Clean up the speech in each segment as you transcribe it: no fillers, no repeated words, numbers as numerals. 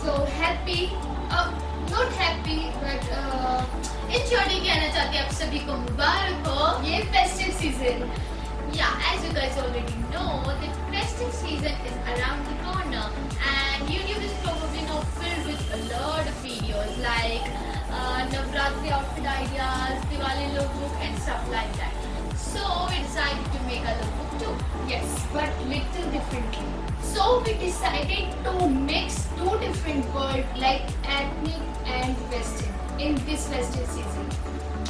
So happy, not happy but in short ये कहना चाहती हूँ आप सभी को मुबारक हो ये festive season. Yeah, as you guys already know, the festive season is around the corner, and YouTube is probably now filled with a lot of videos like Navratri outfit ideas, Diwali lookbook, and stuff like that. So we decided to make a lookbook too. Yes, but little differently. So we decided to mix two different words like ethnic and western in this festive season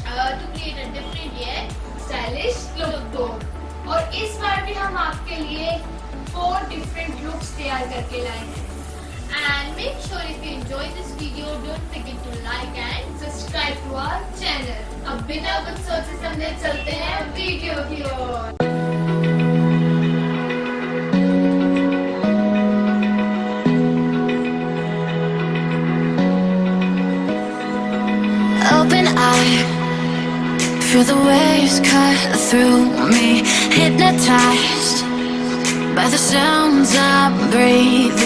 to create a different yet stylish lookbook. और इस बार भी हम आपके लिए 4 different looks तैयार करके लाए हैं. And make sure if you enjoy this video, don't forget to like and subscribe to our channel. अब बिना कुछ सोचे समझे चलते हैं वीडियो की ओर. Open eye, feel the waves cut through me, hypnotized by the sounds I'm breathing